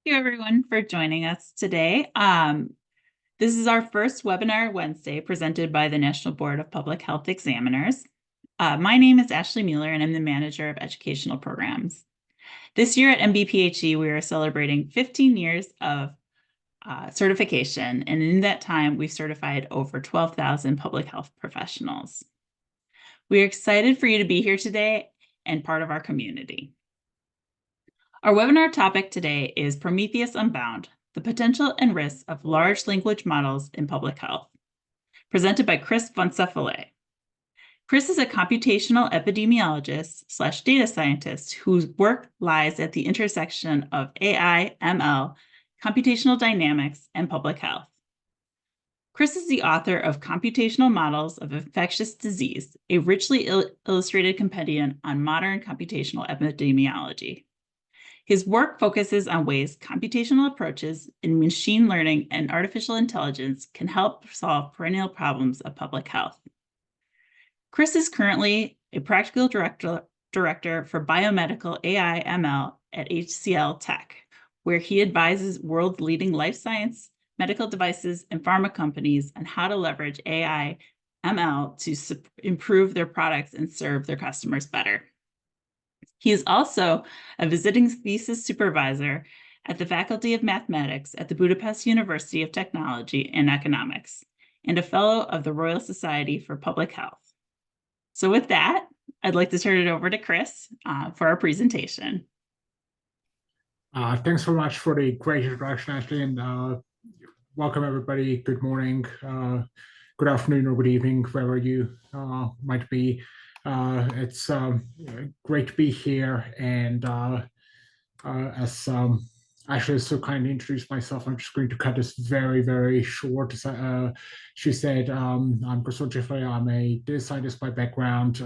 You everyone for joining us today. This is our first webinar Wednesday presented by the National Board of Public Health Examiners. My name is Ashley Mueller and I'm the Manager of Educational Programs. This year at MBPHE, we are celebrating 15 years of certification, and in that time, we've certified over 12,000 public health professionals. We are excited for you to be here today and part of our community. Our webinar topic today is Prometheus Unbound, the potential and risks of large language models in public health, presented by Csefalvay. Chris is a computational epidemiologist / data scientist whose work lies at the intersection of AI, ML, computational dynamics, and public health. Chris is the author of Computational Models of Infectious Disease, a richly illustrated compendium on modern computational epidemiology. His work focuses on ways computational approaches in machine learning and artificial intelligence can help solve perennial problems of public health. Chris is currently a practical director for biomedical AI ML at HCL Tech, where he advises world's leading life science, medical devices, and pharma companies on how to leverage AI ML to improve their products and serve their customers better. He is also a visiting thesis supervisor at the Faculty of Mathematics at the Budapest University of Technology and Economics, and a fellow of the Royal Society for Public Health. So with that, I'd like to turn it over to Chris for our presentation. Thanks so much for the great introduction, Ashley, and welcome everybody. Good morning, good afternoon, or good evening, wherever you might be. It's great to be here, and as Ashley so kindly introduced myself, I'm just going to cut this very, very short. She said, I'm Csefalvay. I'm a data scientist by background,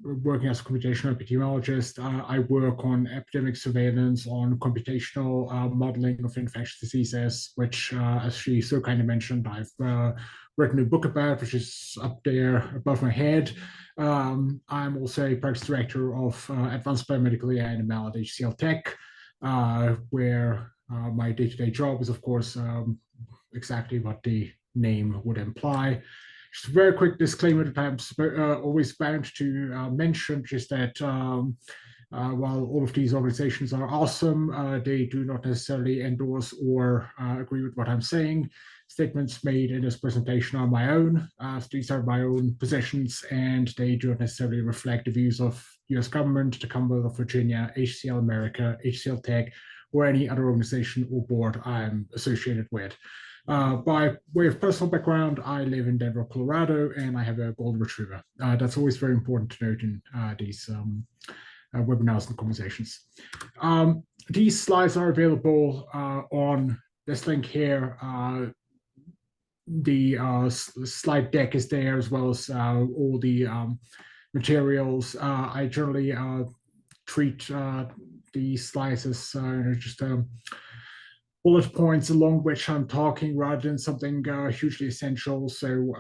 working as a computational epidemiologist. I work on epidemic surveillance, on computational modeling of infectious diseases, which, as she so kindly mentioned, I've written a book about, which is up there above my head. I'm also a practice director of advanced biomedical AI and ML at HCL Tech, where my day-to-day job is, of course, exactly what the name would imply. Just a very quick disclaimer that I'm always bound to mention, just that while all of these organizations are awesome, they do not necessarily endorse or agree with what I'm saying. Statements made in this presentation are my own. These are my own positions, and they do not necessarily reflect the views of US government, the Commonwealth of Virginia, HCL America, HCL Tech, or any other organization or board I'm associated with. By way of personal background, I live in Denver, Colorado, and I have a golden retriever. That's always very important to note in these webinars and conversations. These slides are available on this link here. The slide deck is there, as well as all the materials. I generally treat these slides as just bullet points along which I'm talking rather than something hugely essential. So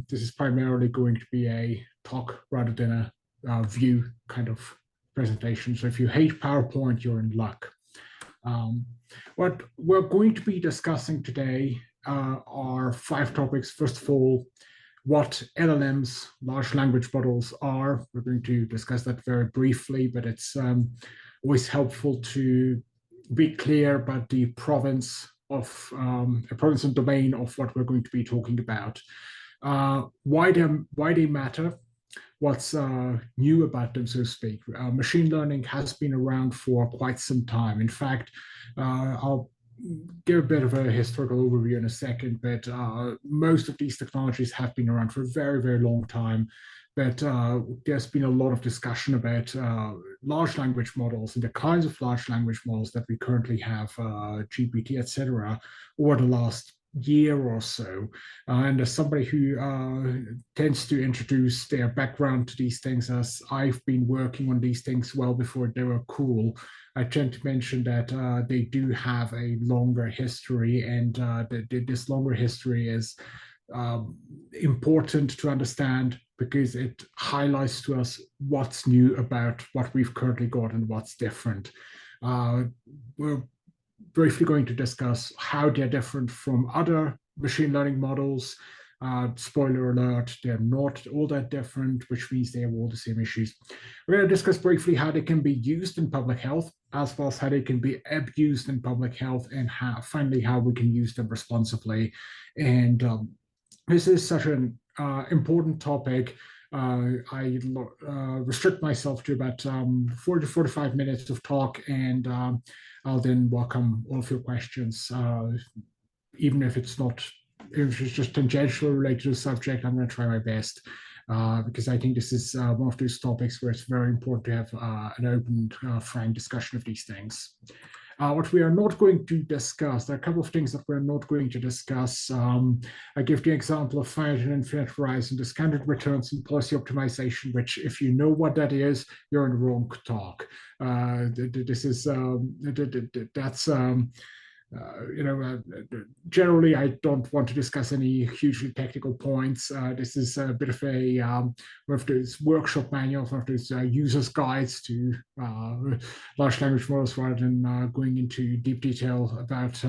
this is primarily going to be a talk rather than a view kind of presentation. So if you hate PowerPoint, you're in luck. What we're going to be discussing today are 5 topics. First of all, what LLMs, large language models, are. We're going to discuss that very briefly, but it's always helpful to be clear about the province and domain of what we're going to be talking about. Why they matter, what's new about them, so to speak. Machine learning has been around for quite some time. In fact, I'll give a bit of a historical overview in a second, but most of these technologies have been around for a very, very long time. But there's been a lot of discussion about large language models and the kinds of large language models that we currently have, GPT, etc., over the last year or so. And as somebody who tends to introduce their background to these things, as I've been working on these things well before they were cool, I tend to mention that they do have a longer history, and this longer history is important to understand because it highlights to us what's new about what we've currently got and what's different. We're briefly going to discuss how they're different from other machine learning models. Spoiler alert, they're not all that different, which means they have all the same issues. We're going to discuss briefly how they can be used in public health, as well as how they can be abused in public health, and finally how we can use them responsibly. And this is such an important topic. I restrict myself to about 40 to 45 minutes of talk, and I'll then welcome all of your questions, even if it's not, if it's just tangentially related to the subject. I'm going to try my best. Because I think this is one of those topics where it's very important to have an open, frank discussion of these things. What we are not going to discuss, there are a couple of things that we're not going to discuss. I give the example of finite and infinite horizon, discounted returns and policy optimization, which if you know what that is, you're in the wrong talk. This is, that's, generally, I don't want to discuss any hugely technical points. This is a bit of a one of those workshop manuals, one of those users' guides to large language models, rather than going into deep detail about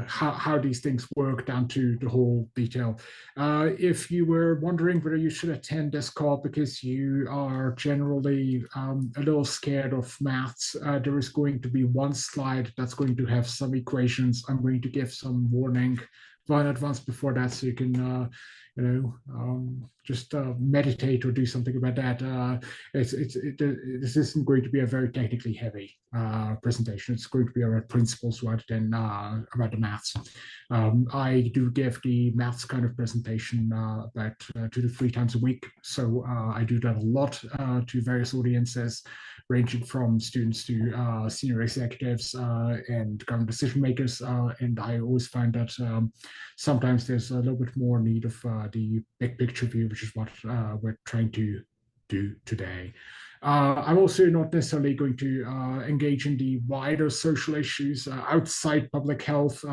how these things work down to the whole detail. If you were wondering whether you should attend this call because you are generally a little scared of maths, there is going to be one slide that's going to have some equations. I'm going to give some warning in advance before that, so you can just meditate or do something about that. This isn't going to be a very technically heavy presentation. It's going to be about principles rather than about the maths. I do give the maths kind of presentation about 2 to 3 times a week. So I do that a lot to various audiences, ranging from students to senior executives and government decision makers. And I always find that sometimes there's a little bit more need of the big picture view, which is what we're trying to do today. I'm also not necessarily going to engage in the wider social issues outside public health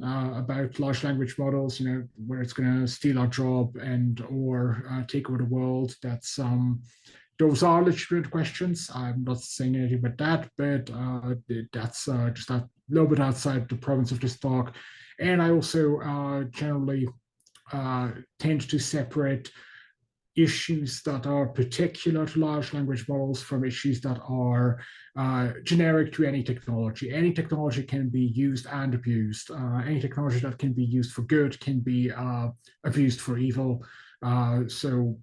about large language models, where it's going to steal our job and or take over the world. Those are legitimate questions. I'm not saying anything about that, but that's just a little bit outside the province of this talk. And I also generally tend to separate issues that are particular to large language models from issues that are generic to any technology. Any technology can be used and abused. Any technology that can be used for good can be abused for evil. So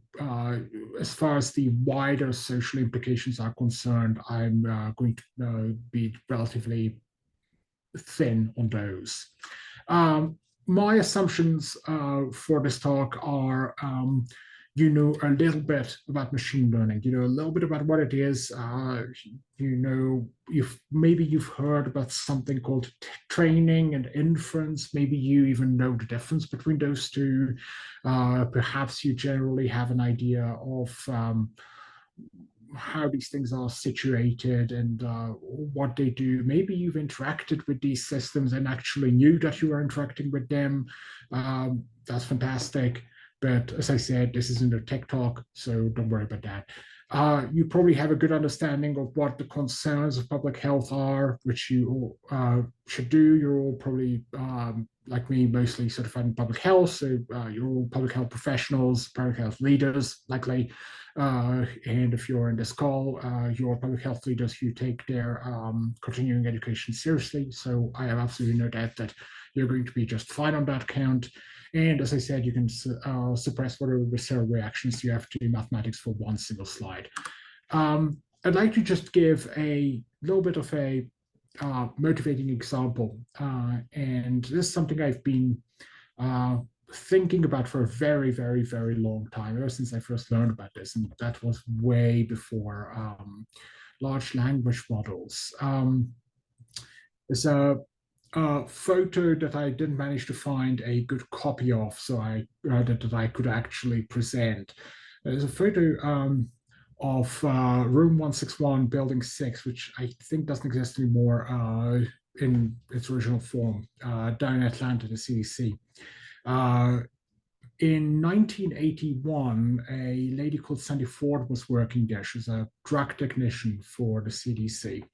as far as the wider social implications are concerned, I'm going to be relatively thin on those. My assumptions for this talk are you know a little bit about machine learning, you know a little bit about what it is, maybe you've heard about something called training and inference. Maybe you even know the difference between those two. Perhaps you generally have an idea of how these things are situated and what they do. Maybe you've interacted with these systems and actually knew that you were interacting with them. That's fantastic. But as I said, this isn't a tech talk, so don't worry about that. You probably have a good understanding of what the concerns of public health are, which you should do. You're all probably, like me, mostly certified in public health, so you're all public health professionals, public health leaders, likely. And if you're in this call, you're public health leaders who take their continuing education seriously. So I have absolutely no doubt that you're going to be just fine on that count. And as I said, you can suppress whatever visceral reactions you have to mathematics for one single slide. I'd like to just give a little bit of a motivating example. And this is something I've been thinking about for a very, very, very long time, ever since I first learned about this. And that was way before large language models. There's a photo that I didn't manage to find a good copy of, so that I could actually present. There's a photo of room 161, building 6, which I think doesn't exist anymore in its original form, down in Atlanta, the CDC. In 1981, a lady called Sandy Ford was working there. She was a drug technician for the CDC.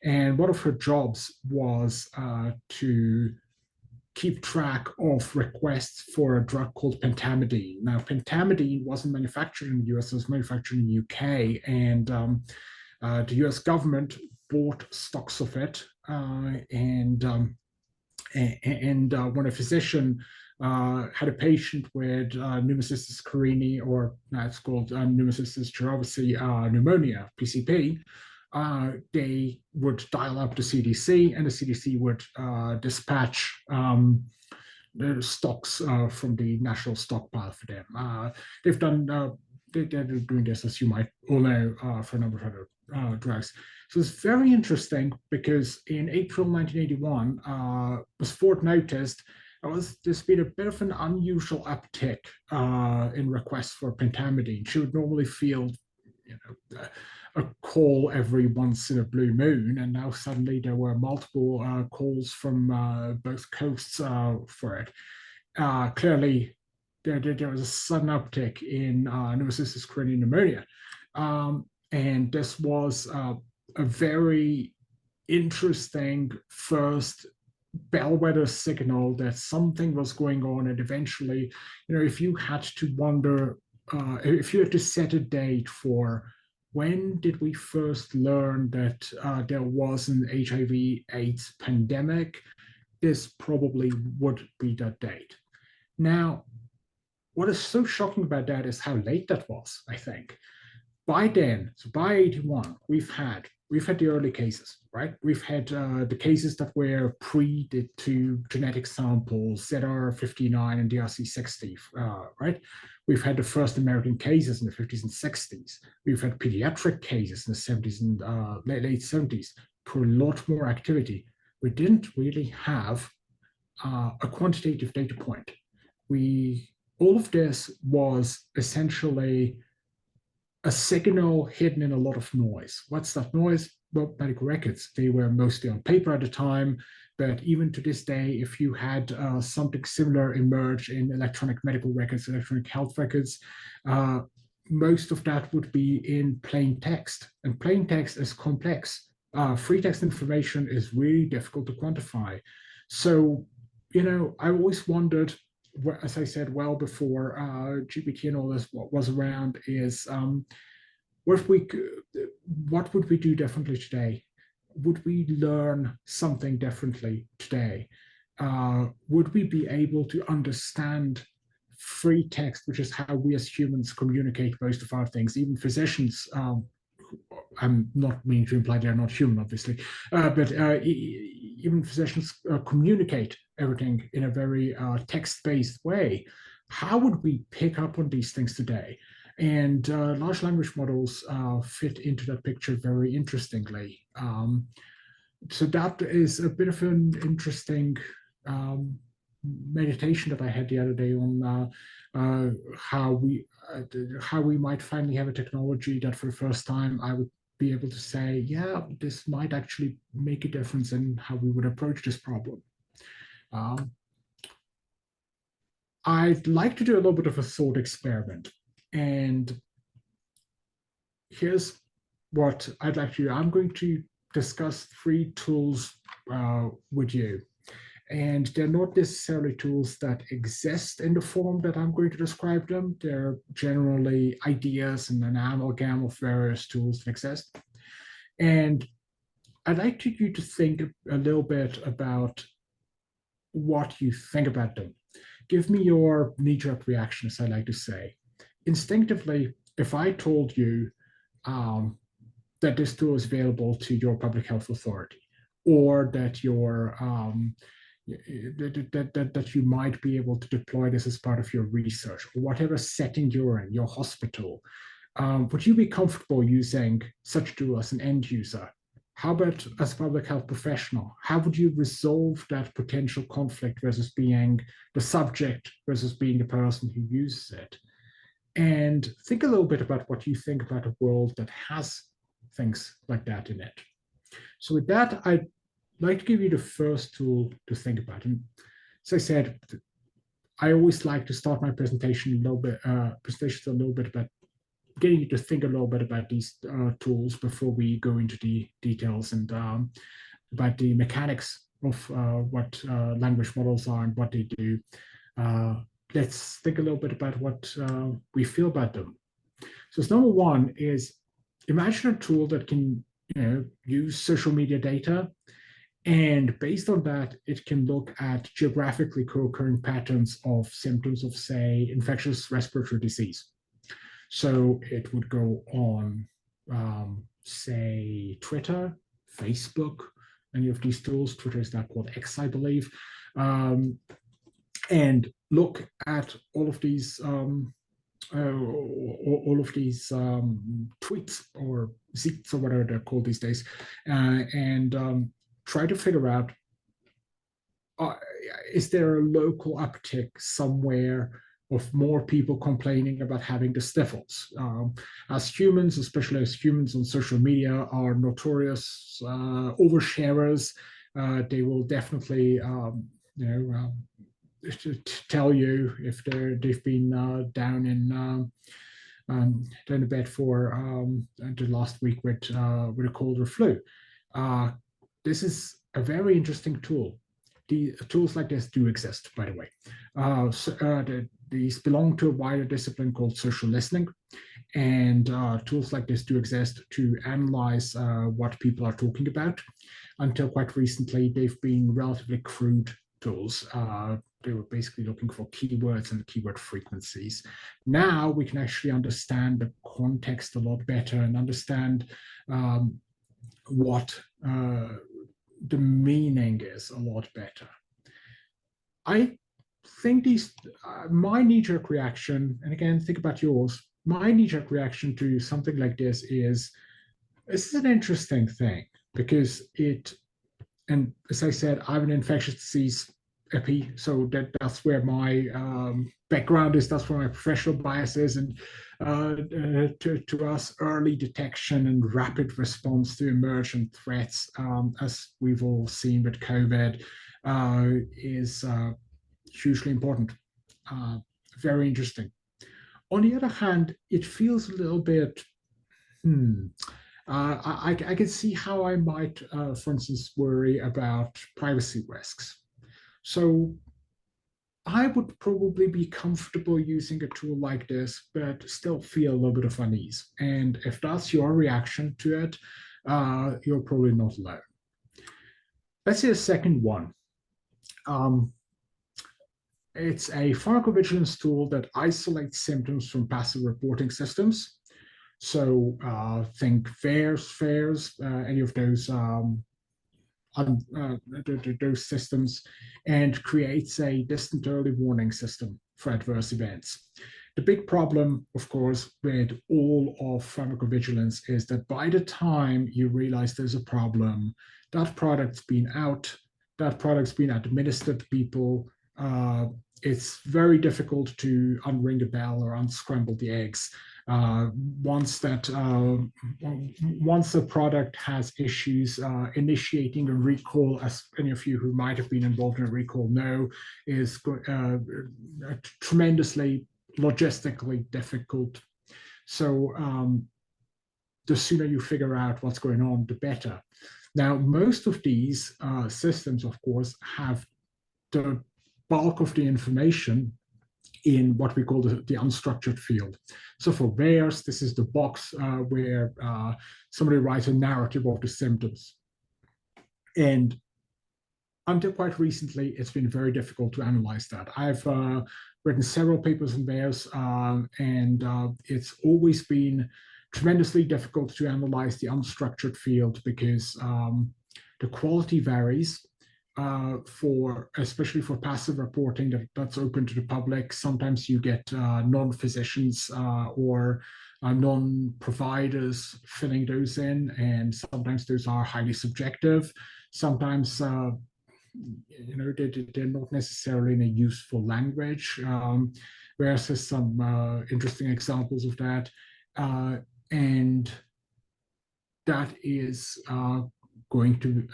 And one of her jobs was to keep track of requests for a drug called pentamidine. Now, pentamidine wasn't manufactured in the US, it was manufactured in the UK, and the US government bought stocks of it. When a physician had a patient with pneumocystis carini, or now it's called pneumocystis jirovecii pneumonia, PCP, they would dial up the CDC, and the CDC would dispatch the stocks from the national stockpile for them. They've done, they're doing this, as you might all know, for a number of other drugs. So it's very interesting because in April 1981, was Ford noticed there's been a bit of an unusual uptick in requests for pentamidine. She would normally field, a call every once in a blue moon, and now suddenly there were multiple calls from both coasts for it. Clearly, there was a sudden uptick in pneumocystis carini pneumonia, and this was a very interesting first bellwether signal that something was going on. And eventually, if you had to wonder, if you had to set a date for when did we first learn that there was an HIV/AIDS pandemic, this probably would be that date. Now, what is so shocking about that is how late that was, I think. By then, so by 81, we've had the early cases, right? We've had the cases that were pre the two genetic samples, ZR59 and DRC60, right? We've had the first American cases in the 50s and 60s. We've had pediatric cases in the 70s and late 70s for a lot more activity. We didn't really have a quantitative data point. All of this was essentially a signal hidden in a lot of noise. What's that noise? Well, medical records. They were mostly on paper at the time, but even to this day, if you had something similar emerge in electronic medical records, electronic health records, most of that would be in plain text. And plain text is complex. Free text information is really difficult to quantify. So, I always wondered, as I said well before GPT and all this was around, is what would we do differently today? Would we learn something differently today? Would we be able to understand free text, which is how we as humans communicate most of our things? Even physicians, I'm not meaning to imply they're not human, obviously, but even physicians communicate everything in a very text-based way. How would we pick up on these things today? And large language models fit into that picture very interestingly. So that is a bit of an interesting meditation that I had the other day on how we might finally have a technology that for the first time I would be able to say, yeah, this might actually make a difference in how we would approach this problem. I'd like to do a little bit of a thought experiment. And here's what I'd like to do. I'm going to discuss 3 tools with you. And they're not necessarily tools that exist in the form that I'm going to describe them. They're generally ideas and an amalgam of various tools that exist. And I'd like you to think a little bit about what you think about them. Give me your knee-jerk reaction, as I like to say. Instinctively, if I told you that this tool is available to your public health authority, or that your that you might be able to deploy this as part of your research, or whatever setting you're in, your hospital, would you be comfortable using such a tool as an end user? How about as a public health professional? How would you resolve that potential conflict versus being the subject versus being the person who uses it? And think a little bit about what you think about a world that has things like that in it. So with that, I'd like to give you the first tool to think about. And as I said, I always like to start my presentation a little bit, presentations a little bit about getting you to think a little bit about these tools before we go into the details and about the mechanics of what language models are and what they do. Let's think a little bit about what we feel about them. So, number one is imagine a tool that can use social media data, and based on that, it can look at geographically co-occurring patterns of symptoms of, say, infectious respiratory disease. So it would go on, say, Twitter, Facebook, any of these tools. Twitter is now called X, I believe, and look at all of these tweets or zeets or whatever they're called these days, and try to figure out, is there a local uptick somewhere of more people complaining about having the sniffles? As humans, especially as humans on social media, are notorious oversharers. They will definitely, tell you if they've been down in bed for the last week with a cold or flu. This is a very interesting tool. The tools like this do exist, by the way. These belong to a wider discipline called social listening, and tools like this do exist to analyze what people are talking about. Until quite recently, they've been relatively crude tools. They were basically looking for keywords and keyword frequencies. Now we can actually understand the context a lot better and understand what the meaning is a lot better. I think my knee-jerk reaction, and again, think about yours, my knee-jerk reaction to something like this is an interesting thing, because and as I said, I'm an infectious disease epi, so that's where my background is, that's where my professional bias is, and to us, early detection and rapid response to emergent threats, as we've all seen with COVID, is hugely important. Very interesting. On the other hand, it feels a little bit, I can see how I might, for instance, worry about privacy risks. So I would probably be comfortable using a tool like this, but still feel a little bit of unease. And if that's your reaction to it, you're probably not alone. Let's say a second one. It's a pharmacovigilance tool that isolates symptoms from passive reporting systems. So think FAIRS, any of those those systems, and creates a distant early warning system for adverse events. The big problem, of course, with all of pharmacovigilance is that by the time you realize there's a problem, that product's been out, that product's been administered to people. It's very difficult to unring the bell or unscramble the eggs. Once the product has issues, initiating a recall, as any of you who might have been involved in a recall know, is tremendously logistically difficult. So the sooner you figure out what's going on, the better. Now, most of these systems, of course, have the bulk of the information in what we call the unstructured field. So for VAERS, this is the box where somebody writes a narrative of the symptoms. And until quite recently, it's been very difficult to analyze that. I've written several papers on VAERS, and it's always been tremendously difficult to analyze the unstructured field because the quality varies. Especially for passive reporting that's open to the public. Sometimes you get non-physicians or non-providers filling those in, and sometimes those are highly subjective. Sometimes they're not necessarily in a useful language. Whereas there's some interesting examples of that, and that is going to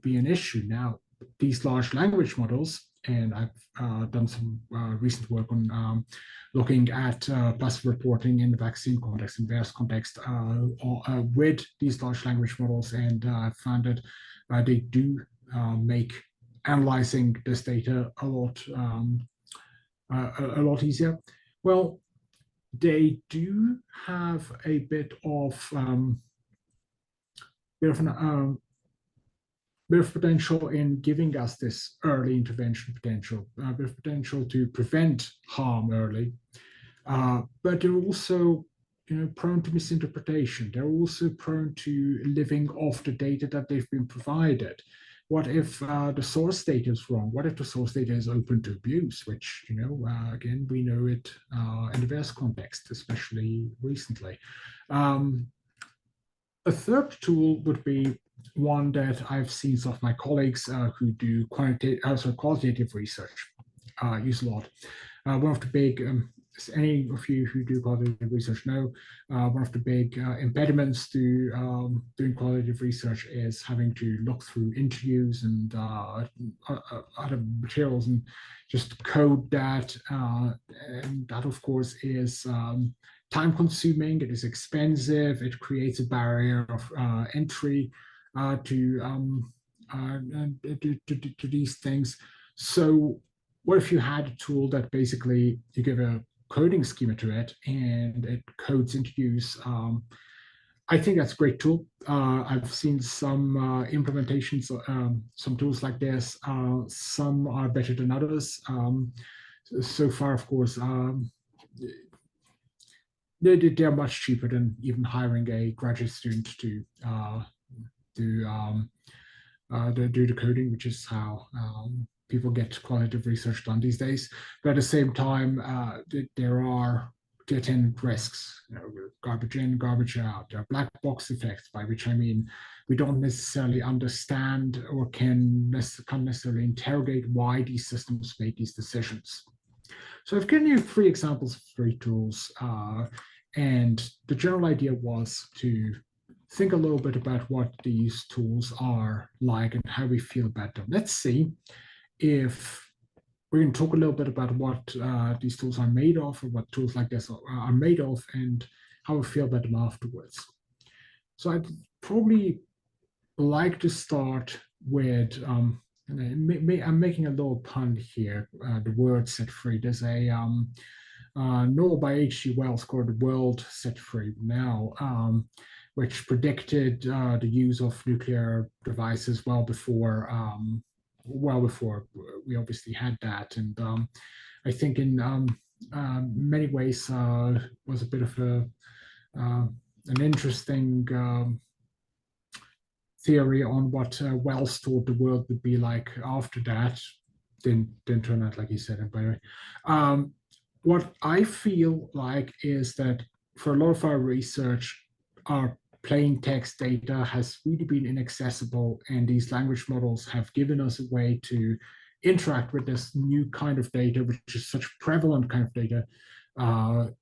be an issue now. These large language models and I've done some recent work on looking at plus reporting in the vaccine context and various context with these large language models, and I've found that they do make analyzing this data a lot easier. Well, they do have a bit of potential in giving us this early intervention potential, a bit of potential to prevent harm early. But they're also, prone to misinterpretation. They're also prone to living off the data that they've been provided. What if the source data is wrong? What if the source data is open to abuse, which, again, we know it in the various context, especially recently. A third tool would be one that I've seen some of my colleagues who do qualitative research use a lot. One of the big, as any of you who do qualitative research know, one of the big impediments to doing qualitative research is having to look through interviews and other materials and just code that. And that, of course, is time consuming, it is expensive, it creates a barrier of entry to these things. So what if you had a tool that basically you give a coding schema to it and it codes interviews? I think that's a great tool. I've seen some implementations, some tools like this. Some are better than others. So far, of course, they're much cheaper than even hiring a graduate student to do the coding, which is how people get qualitative research done these days. But at the same time, there are the attendant risks, garbage in, garbage out. There are black box effects, by which I mean we don't necessarily understand or can't necessarily interrogate why these systems make these decisions. So I've given you 3 examples of 3 tools. And the general idea was to think a little bit about what these tools are like and how we feel about them. Let's see if we're going to talk a little bit about what these tools are made of, or what tools like this are made of, and how we feel about them afterwards. So I'd probably like to start with, I'm making a little pun here, the word set free. There's a novel by H.G. Wells called The World Set Free Now, which predicted the use of nuclear devices well before we obviously had that. And I think in many ways was a bit of an interesting theory on what Wells thought the world would be like after that. Didn't turn out like he said it, by the way. What I feel like is that for a lot of our research, our plain text data has really been inaccessible, and these language models have given us a way to interact with this new kind of data, which is such prevalent kind of data,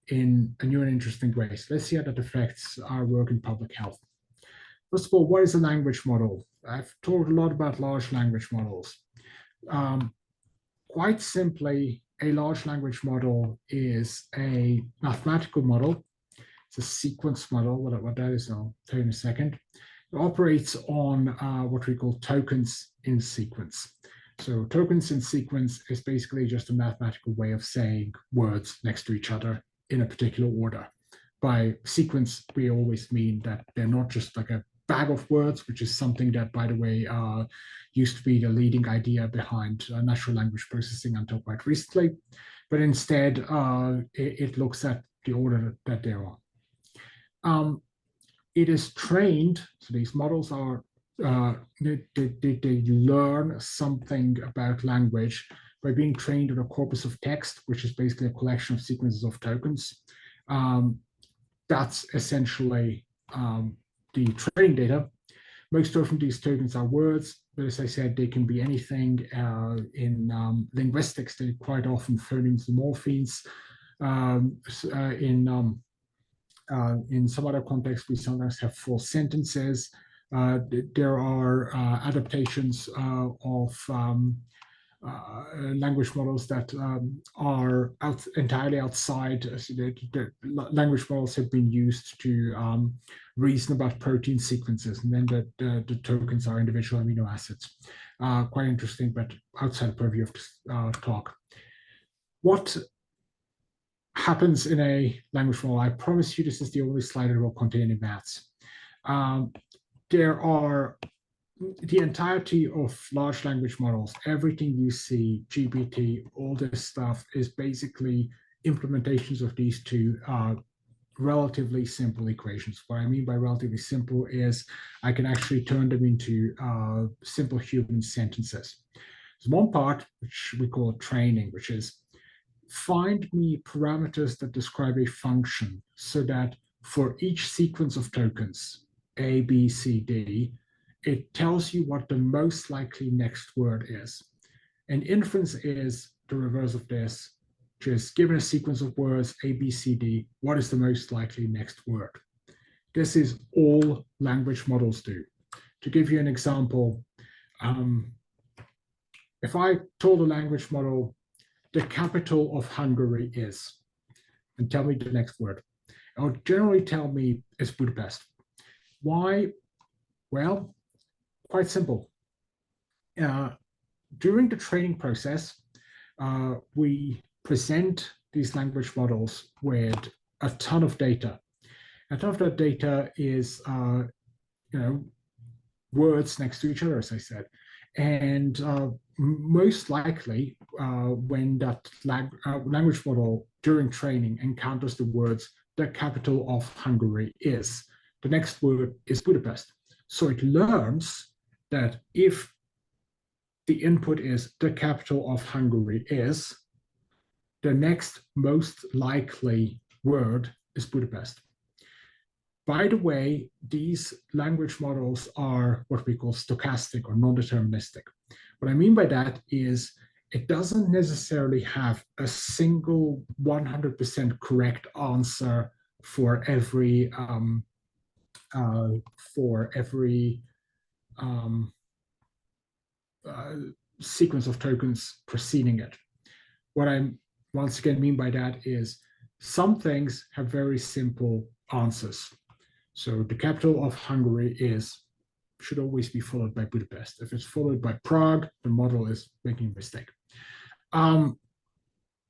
in a new and interesting way. So let's see how that affects our work in public health. First of all, what is a language model? I've talked a lot about large language models. Quite simply, a large language model is a mathematical model. It's a sequence model. What that is, I'll tell you in a second. It operates on what we call tokens in sequence. So tokens in sequence is basically just a mathematical way of saying words next to each other in a particular order. By sequence, we always mean that they're not just like a bag of words, which is something that, by the way, used to be the leading idea behind natural language processing until quite recently. But instead, it looks at the order that they're on. It is trained, so these models are, they learn something about language by being trained on a corpus of text, which is basically a collection of sequences of tokens. That's essentially the training data. Most often these tokens are words, but as I said, they can be anything. In linguistics, they quite often phonemes and morphemes. In some other contexts, we sometimes have full sentences. There are adaptations of language models that are entirely outside. The language models have been used to reason about protein sequences, and then the tokens are individual amino acids. Quite interesting, but outside the purview of this talk. What happens in a language model? I promise you this is the only slide that will contain any maths. There are the entirety of large language models, everything you see, GPT, all this stuff is basically implementations of these two relatively simple equations. What I mean by relatively simple is I can actually turn them into simple human sentences. There's one part which we call training, which is find me parameters that describe a function so that for each sequence of tokens, A, B, C, D, it tells you what the most likely next word is. And inference is the reverse of this, which is given a sequence of words A, B, C, D, what is the most likely next word? This is all language models do. To give you an example, if I told a language model the capital of Hungary is, and tell me the next word, it would generally tell me it's Budapest. Why? Well, quite simple. During the training process, we present these language models with a ton of data. A ton of that data is, words next to each other, as I said. And most likely, when that language model during training encounters the words, the capital of Hungary is, the next word is Budapest. So it learns that if the input is the capital of Hungary is, the next most likely word is Budapest. By the way, these language models are what we call stochastic or non-deterministic. What I mean by that is it doesn't necessarily have a single 100% correct answer for every sequence of tokens preceding it. What I once again mean by that is some things have very simple answers. So the capital of Hungary should always be followed by Budapest. If it's followed by Prague, the model is making a mistake. On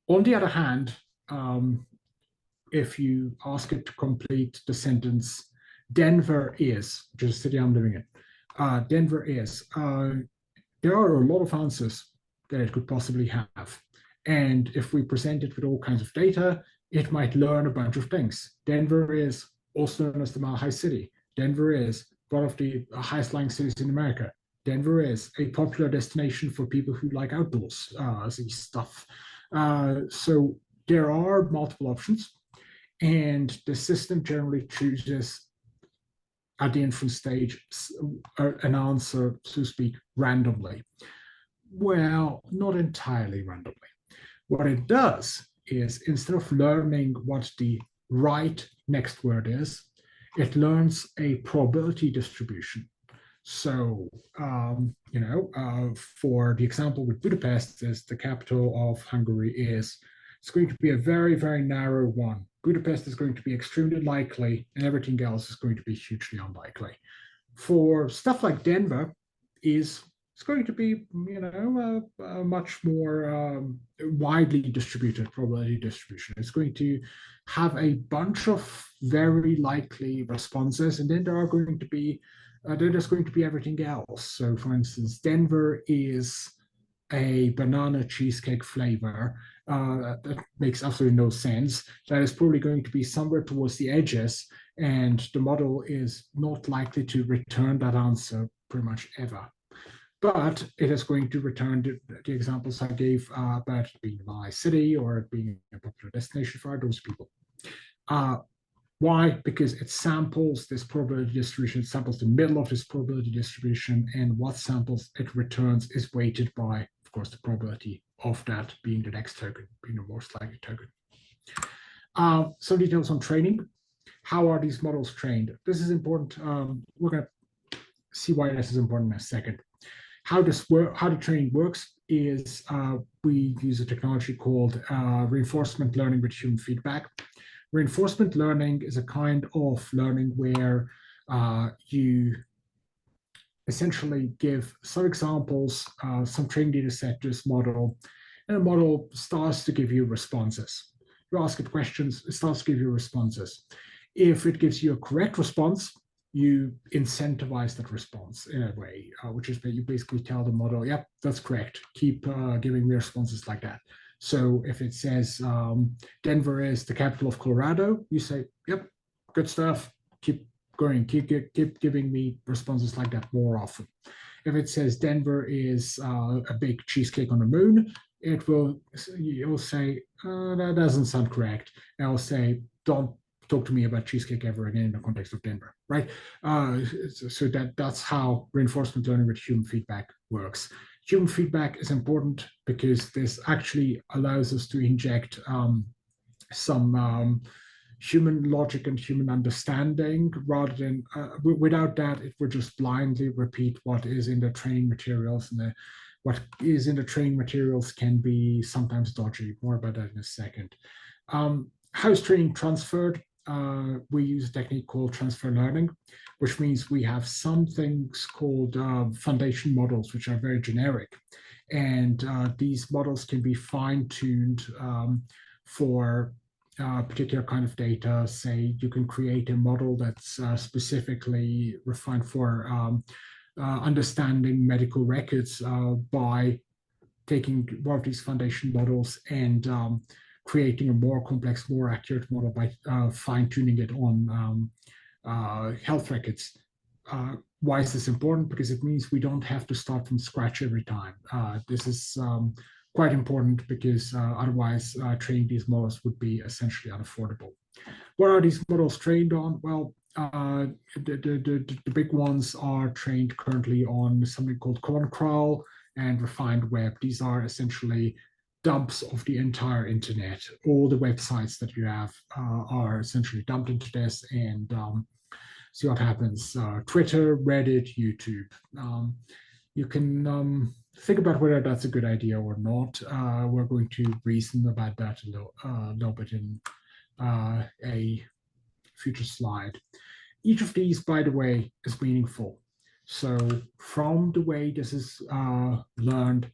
the other hand, if you ask it to complete the sentence, Denver is, which is the city I'm living in, Denver is, there are a lot of answers that it could possibly have. And if we present it with all kinds of data, it might learn a bunch of things. Denver is also known as the Mile High City. Denver is one of the highest lying cities in America. Denver is a popular destination for people who like outdoors stuff. So there are multiple options, and the system generally chooses at the inference stage an answer, so to speak, randomly. Well, not entirely randomly. What it does is instead of learning what the right next word is, it learns a probability distribution. So, for the example with Budapest, is the capital of Hungary is, it's going to be a very, very narrow one. Budapest is going to be extremely likely, and everything else is going to be hugely unlikely. For stuff like Denver, it's going to be, a much more widely distributed probability distribution. It's going to have a bunch of very likely responses, and then there's going to be everything else. So, for instance, Denver is a banana cheesecake flavor. That makes absolutely no sense. That is probably going to be somewhere towards the edges, and the model is not likely to return that answer pretty much ever. But it is going to return the examples I gave about being a nice city or being a popular destination for those people. Why? Because it samples this probability distribution, samples the middle of this probability distribution, and what samples it returns is weighted by, of course, the probability of that being the next token, being the most likely token. Some details on training. How are these models trained? This is important. We're going to see why this is important in a second. How this work, how the training works is we use a technology called reinforcement learning with human feedback. Reinforcement learning is a kind of learning where you essentially give some examples, some training data set to this model, and the model starts to give you responses. You ask it questions, it starts to give you responses. If it gives you a correct response, you incentivize that response in a way, which is that you basically tell the model, yep, that's correct. Keep giving me responses like that. So if it says Denver is the capital of Colorado, you say, yep, good stuff. Keep going, keep giving me responses like that more often. If it says Denver is a big cheesecake on the moon, you'll say, that doesn't sound correct. And I'll say, don't talk to me about cheesecake ever again in the context of Denver, right? So that's how reinforcement learning with human feedback works. Human feedback is important because this actually allows us to inject some human logic and human understanding rather than without that it would just blindly repeat what is in the training materials, and what is in the training materials can be sometimes dodgy. More about that in a second. How is training transferred? We use a technique called transfer learning, which means we have some things called foundation models, which are very generic. And these models can be fine-tuned for particular kind of data. Say you can create a model that's specifically refined for understanding medical records by taking one of these foundation models and creating a more complex, more accurate model by fine-tuning it on health records. Why is this important? Because it means we don't have to start from scratch every time. This is quite important because otherwise training these models would be essentially unaffordable. What are these models trained on? Well, the big ones are trained currently on something called Common Crawl and Refined Web. These are essentially dumps of the entire internet. All the websites that you have are essentially dumped into this, and see what happens. Twitter, Reddit, YouTube. You can think about whether that's a good idea or not. We're going to reason about that a little bit in a future slide. Each of these, by the way, is meaningful. So from the way this is learned,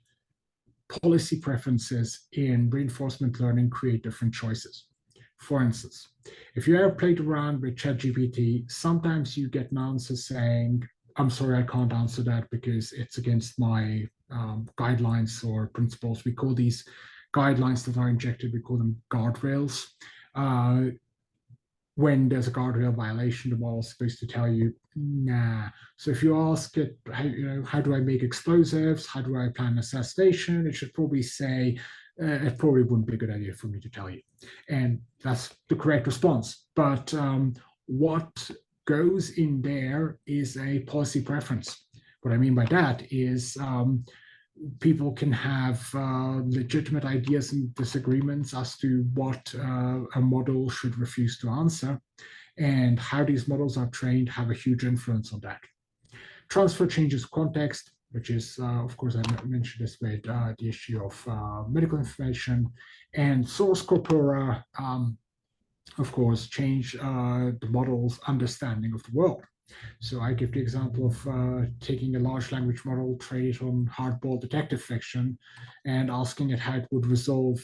policy preferences in reinforcement learning create different choices. For instance, if you ever played around with ChatGPT, sometimes you get an answer saying, I'm sorry, I can't answer that because it's against my guidelines or principles. We call these guidelines that are injected, we call them guardrails. When there's a guardrail violation, the model is supposed to tell you, nah. So if you ask it, how do I make explosives? How do I plan assassination? It should probably say, it probably wouldn't be a good idea for me to tell you. And that's the correct response. But what goes in there is a policy preference. What I mean by that is people can have legitimate ideas and disagreements as to what a model should refuse to answer, and how these models are trained have a huge influence on that. Transfer changes context, which is, of course, I mentioned this with the issue of medical information, and source corpora, of course, change the model's understanding of the world. So I give the example of taking a large language model, train it on hardball detective fiction, and asking it how it would resolve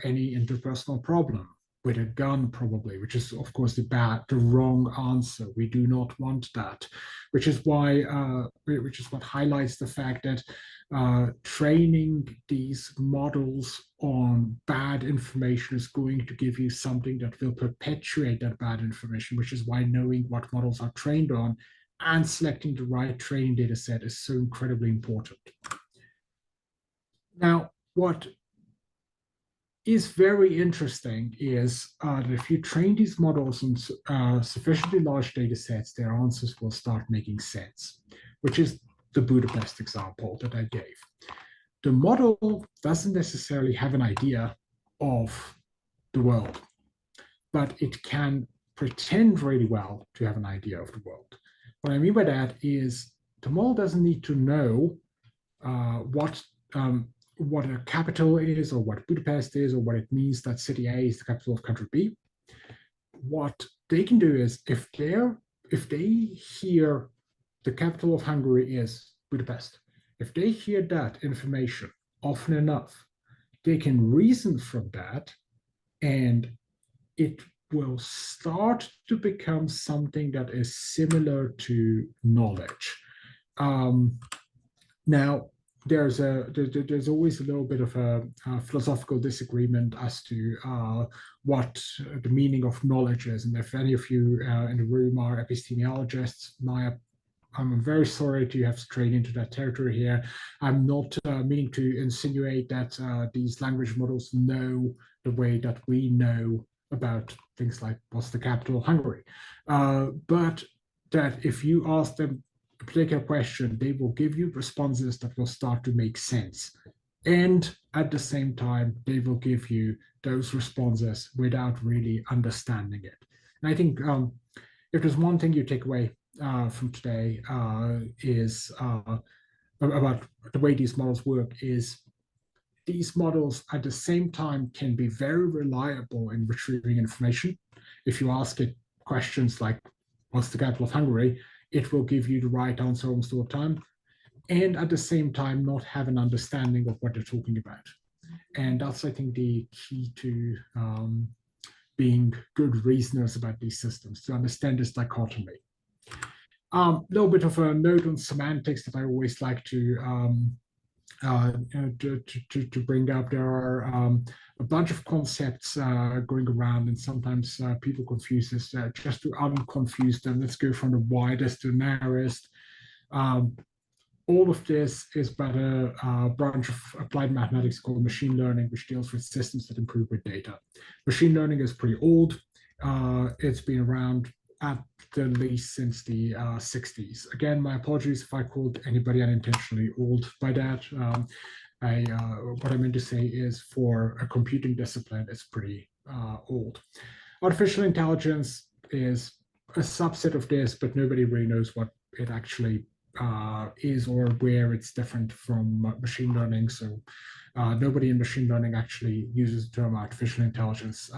any interpersonal problem with a gun, probably, which is, of course, the wrong answer. We do not want that, which is what highlights the fact that training these models on bad information is going to give you something that will perpetuate that bad information, which is why knowing what models are trained on and selecting the right training data set is so incredibly important. Now, what is very interesting is that if you train these models on sufficiently large data sets, their answers will start making sense, which is the Budapest example that I gave. The model doesn't necessarily have an idea of the world, but it can pretend really well to have an idea of the world. What I mean by that is the model doesn't need to know what what a capital is, or what Budapest is, or what it means that city A is the capital of country B. What they can do is, if they hear the capital of Hungary is Budapest, if they hear that information often enough, they can reason from that, and it will start to become something that is similar to knowledge. Um, Now, there's always a little bit of a philosophical disagreement as to what the meaning of knowledge is. And if any of you in the room are epistemologists, I'm very sorry to have strayed into that territory here. I'm not meaning to insinuate that these language models know the way that we know about things like what's the capital of Hungary, but that if you ask them a particular question, they will give you responses that will start to make sense. And at the same time, they will give you those responses without really understanding it. And I think if there's one thing you take away from today is about the way these models work, is these models at the same time can be very reliable in retrieving information. If you ask it questions like, what's the capital of Hungary? It will give you the right answer almost all the time. And at the same time, not have an understanding of what they're talking about. And that's, I think, the key to being good reasoners about these systems, to understand this dichotomy. Little bit of a note on semantics that I always like to bring up. There are a bunch of concepts going around, and sometimes people confuse this. Just to unconfuse them, let's go from the widest to the narrowest. All of this is about a branch of applied mathematics called machine learning, which deals with systems that improve with data. Machine learning is pretty old. It's been around at the least since the 60s. Again, my apologies if I called anybody unintentionally old by that. What I meant to say is, for a computing discipline, it's pretty old. Artificial intelligence is a subset of this, but nobody really knows what it actually is, or where it's different from machine learning. So nobody in machine learning actually uses the term artificial intelligence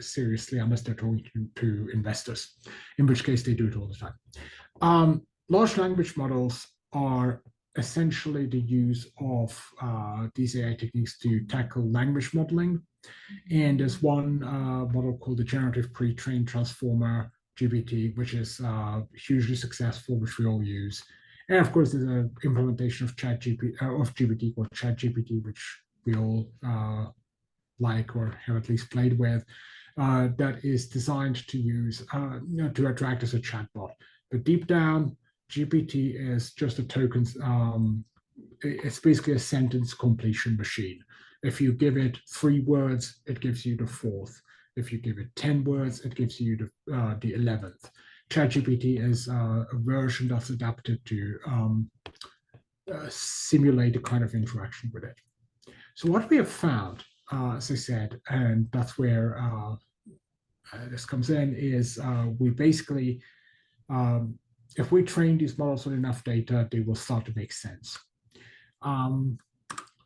seriously, unless they're talking to investors, in which case they do it all the time. Large language models are essentially the use of these AI techniques to tackle language modeling. And there's one model called the Generative Pre-trained Transformer, GPT, which is hugely successful, which we all use. And of course, there's an implementation of GPT called ChatGPT, which we all like, or have at least played with, that is designed to use to attract as a chatbot. But deep down, GPT is just a token. It's basically a sentence completion machine. If you give it 3 words, it gives you the 4th. If you give it 10 words, it gives you the 11th. ChatGPT is a version that's adapted to simulate a kind of interaction with it. So what we have found, as I said, and that's where this comes in, is we basically, if we train these models with enough data, they will start to make sense.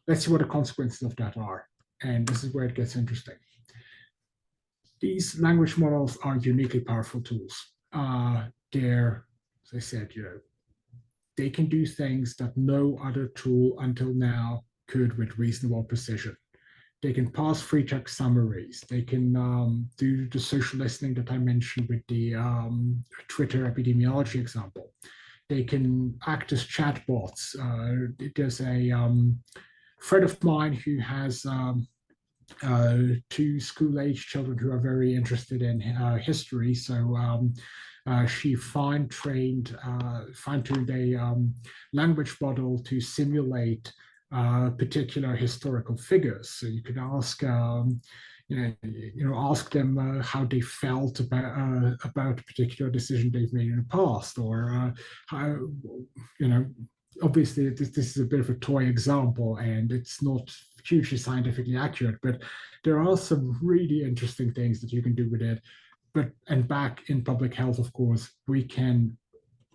Let's see what the consequences of that are. And this is where it gets interesting. These language models are uniquely powerful tools. They're, as I said, they can do things that no other tool until now could with reasonable precision. They can pass free text summaries. They can do the social listening that I mentioned with the Twitter epidemiology example. They can act as chatbots. There's a friend of mine who has 2 school-age children who are very interested in history. So she fine-tuned a language model to simulate particular historical figures. So you could ask, ask them how they felt about a particular decision they've made in the past, or how, obviously this is a bit of a toy example, and it's not hugely scientifically accurate, but there are some really interesting things that you can do with it. And back in public health, of course, we can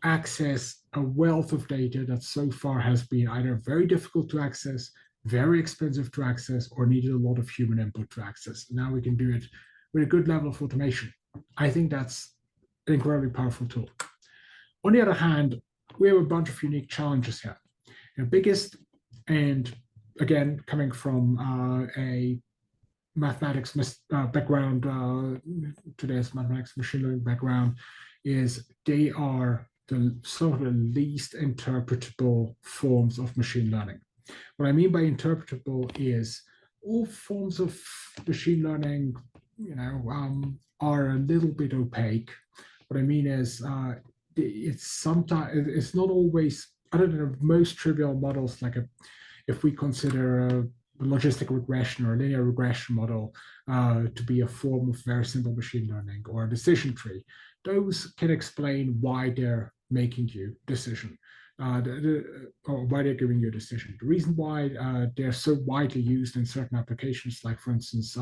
access a wealth of data that so far has been either very difficult to access, very expensive to access, or needed a lot of human input to access. Now we can do it with a good level of automation. I think that's an incredibly powerful tool. On the other hand, we have a bunch of unique challenges here. The biggest, and again, coming from a mathematics background, today's mathematics machine learning background, is they are the sort of the least interpretable forms of machine learning. What I mean by interpretable is all forms of machine learning, are a little bit opaque. What I mean is, it's sometimes it's not always, other than the most trivial models, like if we consider a logistic regression or a linear regression model to be a form of very simple machine learning, or a decision tree, those can explain why they're making you decision, or why they're giving you a decision. The reason why they're so widely used in certain applications, like for instance,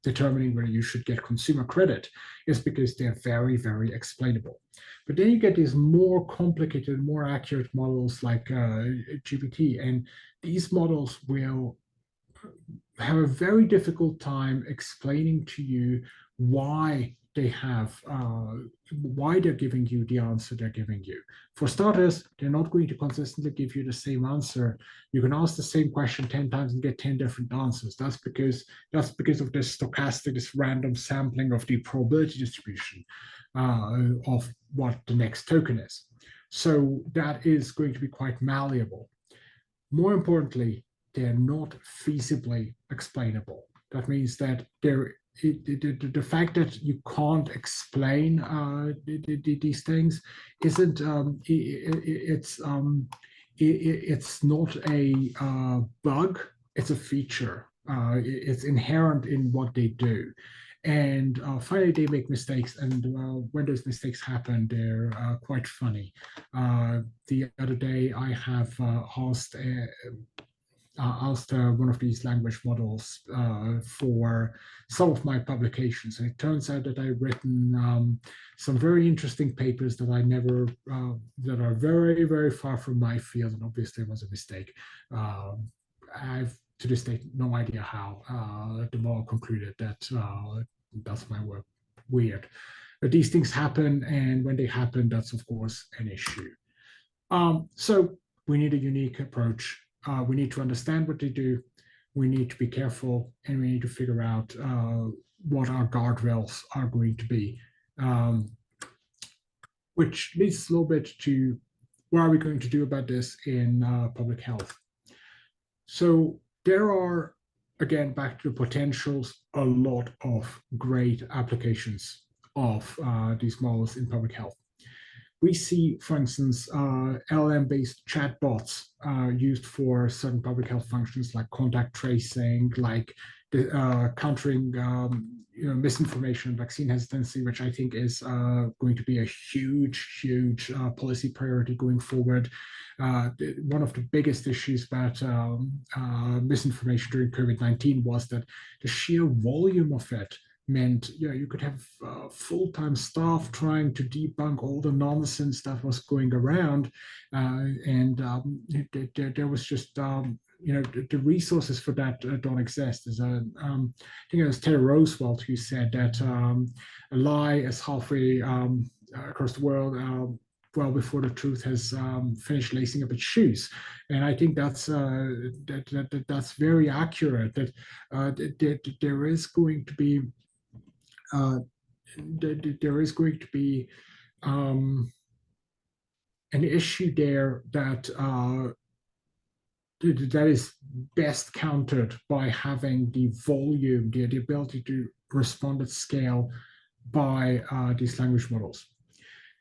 determining whether you should get consumer credit, is because they're very, very explainable. But then you get these more complicated, more accurate models like GPT, and these models will have a very difficult time explaining to you why why they're giving you the answer they're giving you. For starters, they're not going to consistently give you the same answer. You can ask the same question 10 times and get 10 different answers. That's because of this stochastic, this random sampling of the probability distribution of what the next token is. So that is going to be quite malleable. More importantly, they're not feasibly explainable. That means that the fact that you can't explain these things isn't it's not a bug, it's a feature. It's inherent in what they do. And finally, they make mistakes, and when those mistakes happen, they're quite funny. The other day, I have asked one of these language models for some of my publications. And it turns out that I've written some very interesting papers that I never, that are very, very far from my field. And obviously it was a mistake. I've to this day no idea how the model concluded that that's my work. Weird. But these things happen, and when they happen, that's of course an issue. So we need a unique approach. We need to understand what they do. We need to be careful, and we need to figure out what our guardrails are going to be. Which leads a little bit to what are we going to do about this in public health. So there are, again, back to the potentials, a lot of great applications of these models in public health. We see, for instance, LLM-based chatbots used for certain public health functions like contact tracing, like countering misinformation and vaccine hesitancy, which I think is going to be a huge, huge policy priority going forward. One of the biggest issues about misinformation during COVID-19 was that the sheer volume of it meant you could have full-time staff trying to debunk all the nonsense that was going around, and there was just the resources for that don't exist. There's I think it was Teddy Roosevelt who said that a lie is halfway across the world well before the truth has finished lacing up its shoes. And I think that's that's very accurate, that there is going to be there is going to be an issue there that that is best countered by having the volume, the ability to respond at scale by these language models.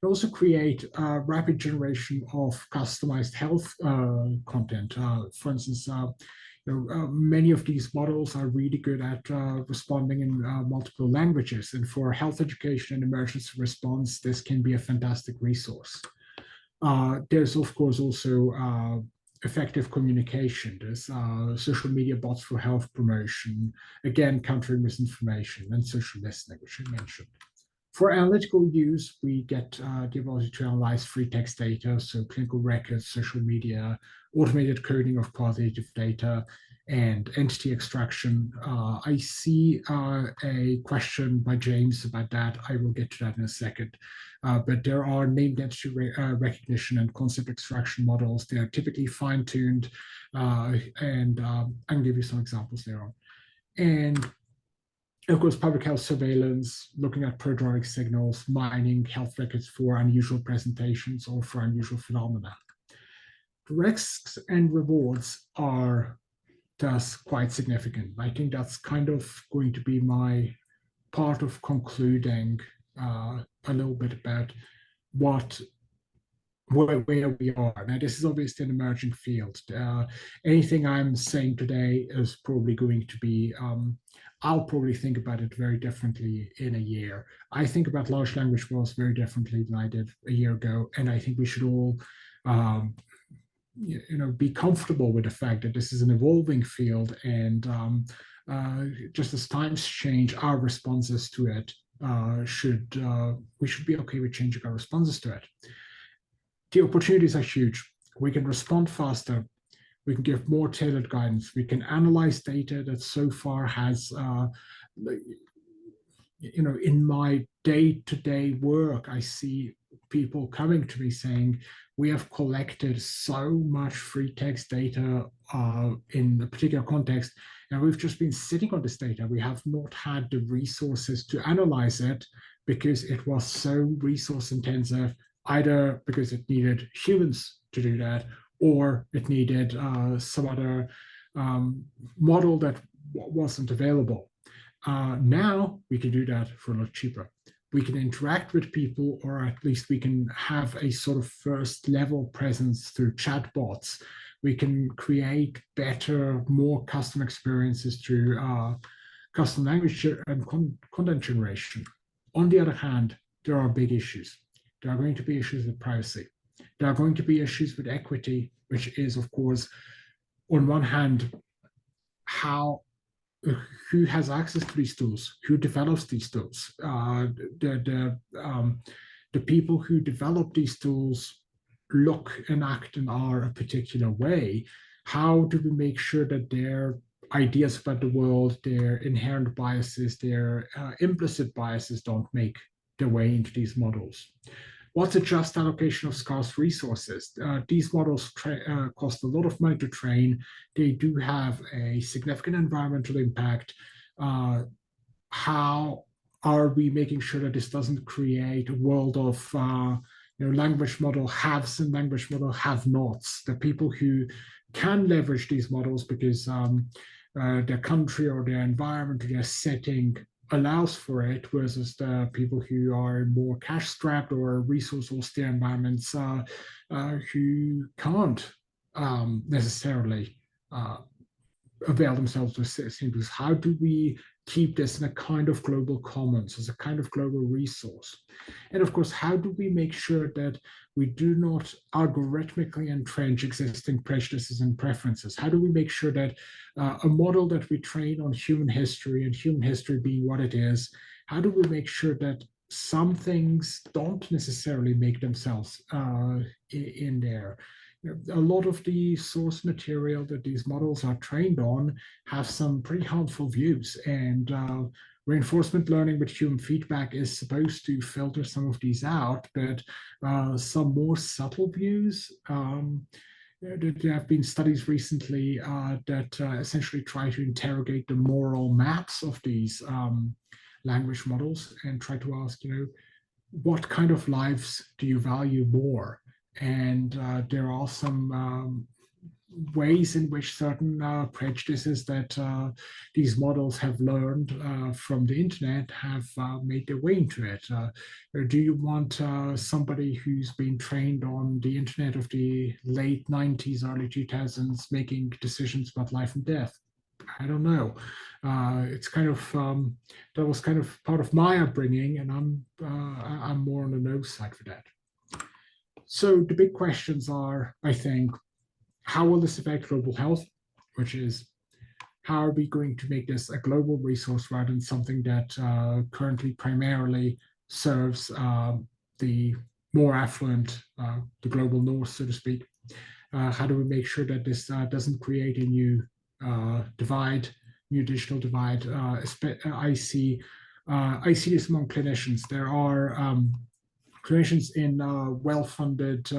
It also create rapid generation of customized health content. For instance, many of these models are really good at responding in multiple languages. And for health education and emergency response, this can be a fantastic resource. There's, of course, also effective communication. There's social media bots for health promotion, again, countering misinformation, and social listening, which I mentioned. For analytical use, we get the ability to analyze free text data, so clinical records, social media, automated coding of qualitative data, and entity extraction. I see a question by James about that. I will get to that in a second. But there are named entity recognition and concept extraction models. They are typically fine-tuned, and I can give you some examples there on. And of course, public health surveillance, looking at prodromic signals, mining health records for unusual presentations or for unusual phenomena. The risks and rewards are thus quite significant. I think that's kind of going to be my part of concluding a little bit about where we are. Now, this is obviously an emerging field. Anything I'm saying today is probably going to be, I'll probably think about it very differently in a year. I think about large language models very differently than I did a year ago. And I think we should all, be comfortable with the fact that this is an evolving field. And just as times change, our responses to it we should be okay with changing our responses to it. The opportunities are huge. We can respond faster. We can give more tailored guidance. We can analyze data that so far has, in my day-to-day work, I see people coming to me saying, we have collected so much free text data in a particular context, and we've just been sitting on this data. We have not had the resources to analyze it because it was so resource intensive, either because it needed humans to do that, or it needed some other model that wasn't available. Now we can do that for a lot cheaper. We can interact with people, or at least we can have a sort of first level presence through chatbots. We can create better, more custom experiences through custom language and content generation. On the other hand, there are big issues. There are going to be issues with privacy. There are going to be issues with equity, which is, of course, on one hand, who has access to these tools, who develops these tools. The people who develop these tools look and act and are a particular way. How do we make sure that their ideas about the world, their inherent biases, their implicit biases don't make their way into these models? What's a just allocation of scarce resources? These models cost a lot of money to train. They do have a significant environmental impact. How are we making sure that this doesn't create a world of language model haves and language model have-nots? The people who can leverage these models because their country or their environment or their setting allows for it, versus the people who are more cash-strapped or resource-austere environments who can't necessarily avail themselves of things. How do we keep this in a kind of global commons, as a kind of global resource? And of course, how do we make sure that we do not algorithmically entrench existing prejudices and preferences? How do we make sure that a model that we train on human history, and human history being what it is, how do we make sure that some things don't necessarily make themselves in there? A lot of the source material that these models are trained on have some pretty harmful views, and reinforcement learning with human feedback is supposed to filter some of these out, but some more subtle views. There have been studies recently that essentially try to interrogate the moral maps of these language models and try to ask, what kind of lives do you value more? And there are some ways in which certain prejudices that these models have learned from the internet have made their way into it. Do you want somebody who's been trained on the internet of the late 90s, early 2000s, making decisions about life and death? I don't know. It's kind of that was kind of part of my upbringing, and I'm more on the no side for that. So the big questions are, I think, how will this affect global health? Which is, how are we going to make this a global resource rather than something that currently primarily serves the more affluent, the global north, so to speak. How do we make sure that this doesn't create a new divide, new digital divide? I see this among clinicians. There are clinicians in well-funded,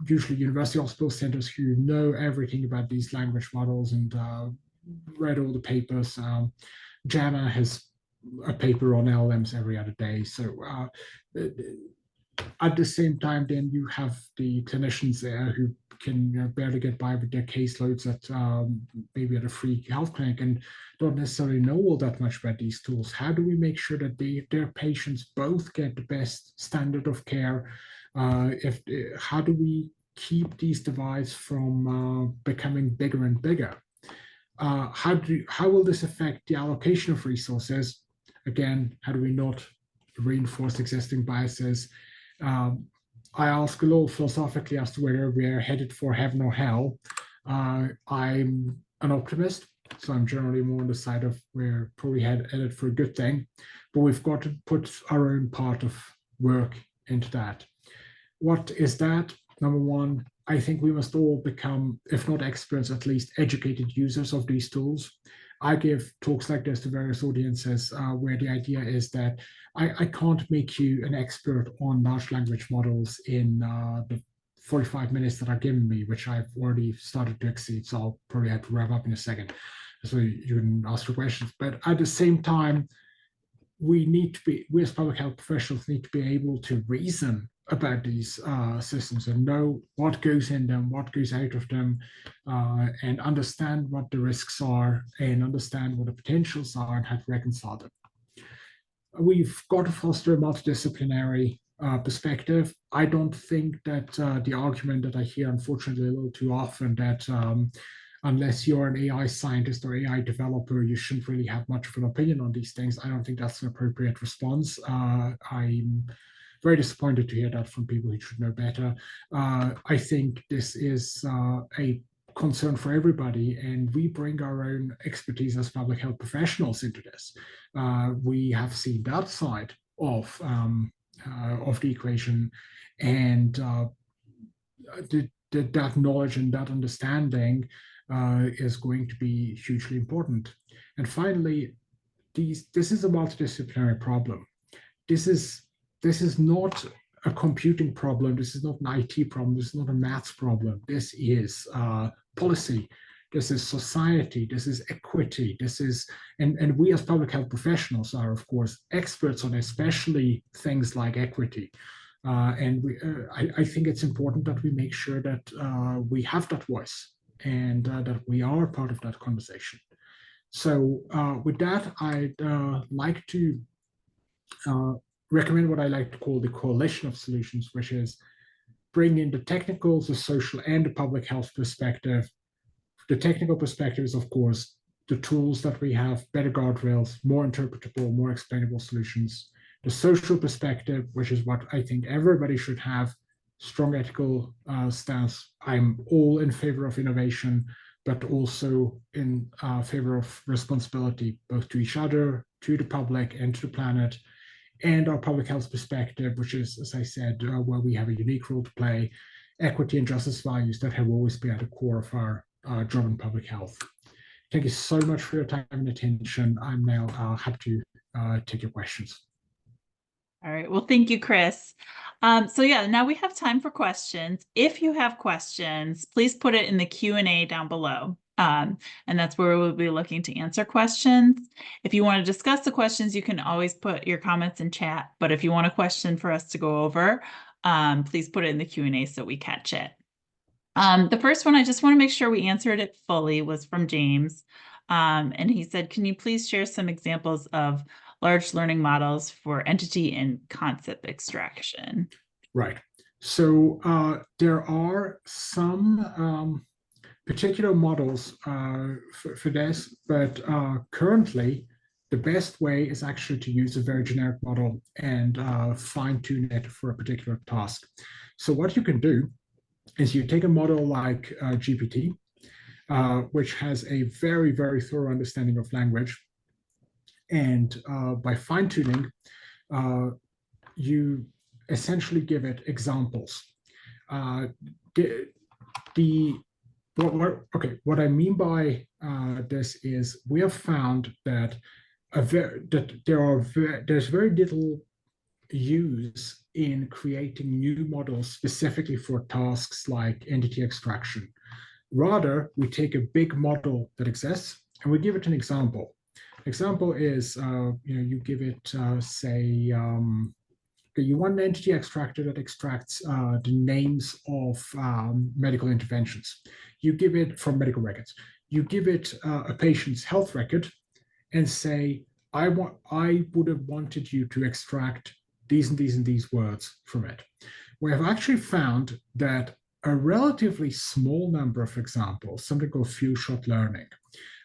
usually university hospital centers, who know everything about these language models and read all the papers. Jana has a paper on LLMs every other day. So at the same time, then you have the clinicians there who can barely get by with their caseloads at maybe at a free health clinic and don't necessarily know all that much about these tools. How do we make sure that their patients both get the best standard of care? How do we keep these divides from becoming bigger and bigger? How will this affect the allocation of resources? Again, how do we not reinforce existing biases? I ask a little philosophically as to whether we're headed for heaven or hell. I'm an optimist, so I'm generally more on the side of we're probably headed for a good thing, but we've got to put our own part of work into that. What is that? Number one, I think we must all become, if not experts, at least educated users of these tools. I give talks like this to various audiences where the idea is that I can't make you an expert on large language models in the 45 minutes that are given me, which I've already started to exceed. So I'll probably have to wrap up in a second so you can ask your questions. But at the same time, we as public health professionals need to be able to reason about these systems and know what goes in them, what goes out of them, and understand what the risks are and understand what the potentials are and how to reconcile them. We've got to foster a multidisciplinary perspective. I don't think that the argument that I hear, unfortunately, a little too often that unless you're an AI scientist or AI developer, you shouldn't really have much of an opinion on these things. I don't think that's an appropriate response. I'm very disappointed to hear that from people who should know better. I think this is a concern for everybody, and we bring our own expertise as public health professionals into this. We have seen that side of the equation, and that knowledge and that understanding is going to be hugely important. And finally, this is a multidisciplinary problem. This is not a computing problem. This is not an IT problem. This is not a maths problem. This is policy. This is society. This is equity. This is, and we as public health professionals are, of course, experts on especially things like equity. I think it's important that we make sure that we have that voice and that we are part of that conversation. So with that, I'd like to recommend what I like to call the coalition of solutions, which is bring in the technical, the social, and the public health perspective. The technical perspective is, of course, the tools that we have, better guardrails, more interpretable, more explainable solutions. The social perspective, which is what I think everybody should have, strong ethical stance. I'm all in favor of innovation, but also in favor of responsibility, both to each other, to the public, and to the planet. And our public health perspective, which is, as I said, where we have a unique role to play, equity and justice values that have always been at the core of our job in public health. Thank you so much for your time and attention. I'm now happy to take your questions. All right. Well, thank you, Chris. So yeah, now we have time for questions. If you have questions, please put it in the Q&A down below. And that's where we'll be looking to answer questions. If you want to discuss the questions, you can always put your comments in chat. But if you want a question for us to go over, please put it in the Q&A so we catch it. The first one, I just want to make sure we answered it fully, was from James. And he said, can you please share some examples of large learning models for entity and concept extraction? Right. So there are some particular models for this, but currently the best way is actually to use a very generic model and fine tune it for a particular task. So what you can do is you take a model like GPT, which has a very, very thorough understanding of language. And by fine tuning, you essentially give it examples. The, the what I mean by this is we have found that there's very little use in creating new models specifically for tasks like entity extraction. Rather, we take a big model that exists and we give it an example. Example is, you give it, say, you want an entity extractor that extracts the names of medical interventions. You give it from medical records. You give it a patient's health record and say, I would have wanted you to extract these and these and these words from it. We have actually found that a relatively small number of examples, something called few shot learning.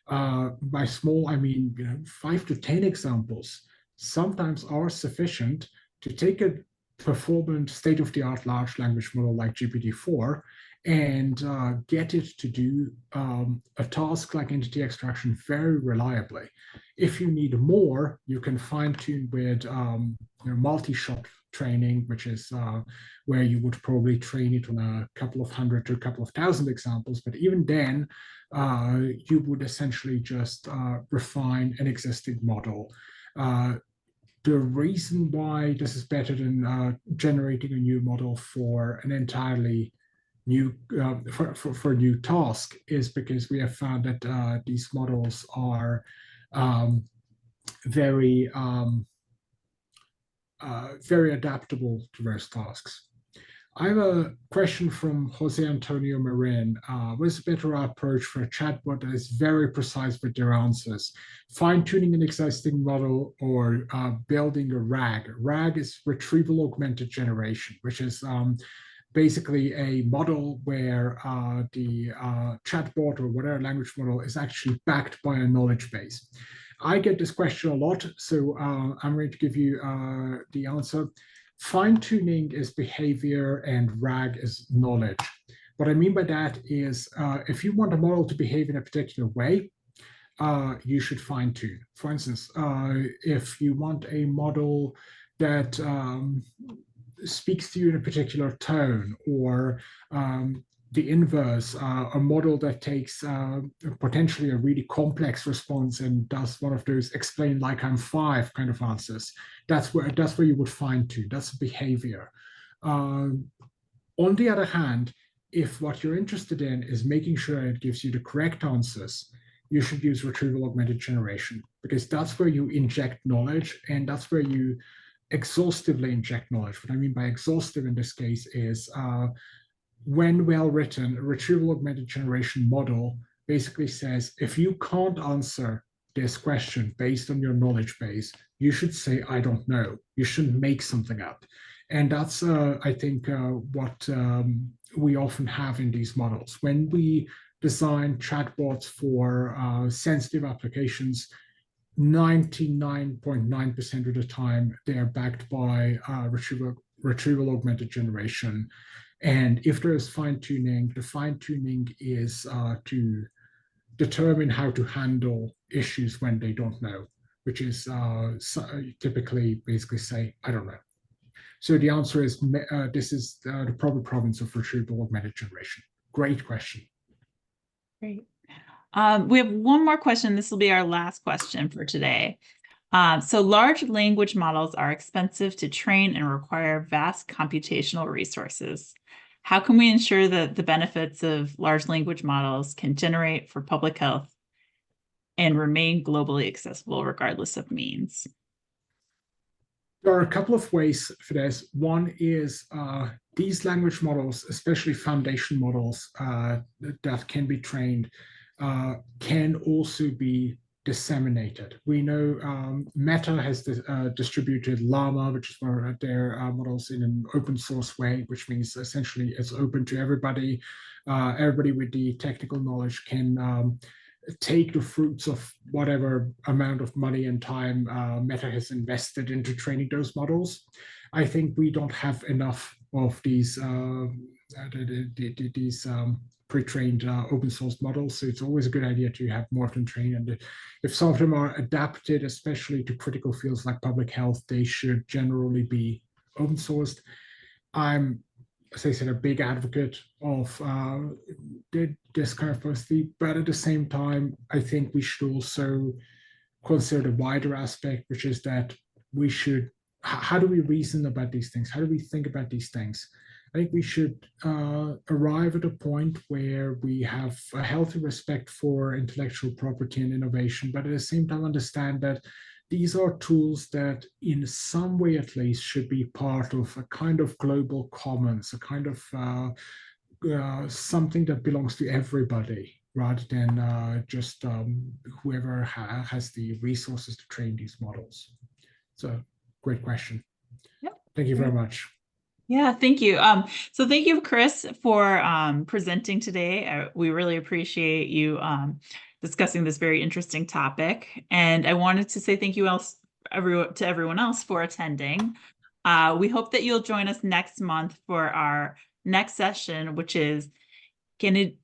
By small, I mean 5 to 10 examples, sometimes are sufficient to take a performant state-of-the-art large language model like GPT-4 and get it to do a task like entity extraction very reliably. If you need more, you can fine-tune with multi-shot training, which is where you would probably train it on a couple of hundred to a couple of thousand examples. But even then, you would essentially just refine an existing model. The reason why this is better than generating a new model for an entirely new for a new task is because we have found that these models are very very adaptable to those tasks. I have a question from Jose Antonio Marin. What is a better approach for a chatbot that is very precise with their answers? Fine-tuning an existing model or building a RAG? RAG is retrieval augmented generation, which is basically a model where the chatbot or whatever language model is actually backed by a knowledge base. I get this question a lot, so I'm going to give you the answer. Fine-tuning is behavior and RAG is knowledge. What I mean by that is if you want a model to behave in a particular way, you should fine-tune. For instance, if you want a model that speaks to you in a particular tone, or the inverse, a model that takes potentially a really complex response and does one of those explain like I'm five kind of answers. That's where you would fine tune. That's behavior. On the other hand, if what you're interested in is making sure it gives you the correct answers, you should use retrieval augmented generation, because that's where you inject knowledge and that's where you exhaustively inject knowledge. What I mean by exhaustive in this case is when well written, a retrieval augmented generation model basically says, if you can't answer this question based on your knowledge base, you should say, I don't know. You shouldn't make something up. And that's, I think, what we often have in these models. When we design chatbots for sensitive applications, 99.9% of the time, they are backed by retrieval augmented generation. And if there is fine-tuning, the fine-tuning is to determine how to handle issues when they don't know, which is typically basically say, I don't know. So the answer is this is the proper province of retrieval augmented generation. Great question. Great. We have one more question. This will be our last question for today. So large language models are expensive to train and require vast computational resources. How can we ensure that the benefits of large language models can generate for public health and remain globally accessible regardless of means? There are a couple of ways for this. One is these language models, especially foundation models that can be trained, can also be disseminated. We know Meta has distributed Llama, which is one of their models, in an open source way, which means essentially it's open to everybody. Everybody with the technical knowledge can take the fruits of whatever amount of money and time Meta has invested into training those models. I think we don't have enough of these pre-trained open source models. So it's always a good idea to have more of them trained. And if some of them are adapted, especially to critical fields like public health, they should generally be open sourced. I'm, as I said, a big advocate of this kind of policy, but at the same time, I think we should also consider the wider aspect, which is that we should, how do we reason about these things? How do we think about these things? I think we should arrive at a point where we have a healthy respect for intellectual property and innovation, but at the same time understand that these are tools that in some way at least should be part of a kind of global commons, a kind of something that belongs to everybody rather than just whoever has the resources to train these models. It's a great question. Yep. Thank you very much. Yeah, thank you. So thank you, Chris, for presenting today. We really appreciate you discussing this very interesting topic. And I wanted to say thank you to everyone else for attending. We hope that you'll join us next month for our next session, which is Candida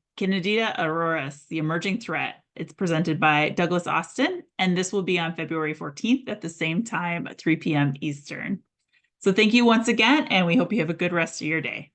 auroris, the emerging threat. It's presented by Douglas Austin, and this will be on February 14th at the same time at 3 p.m. Eastern. So thank you once again, and we hope you have a good rest of your day.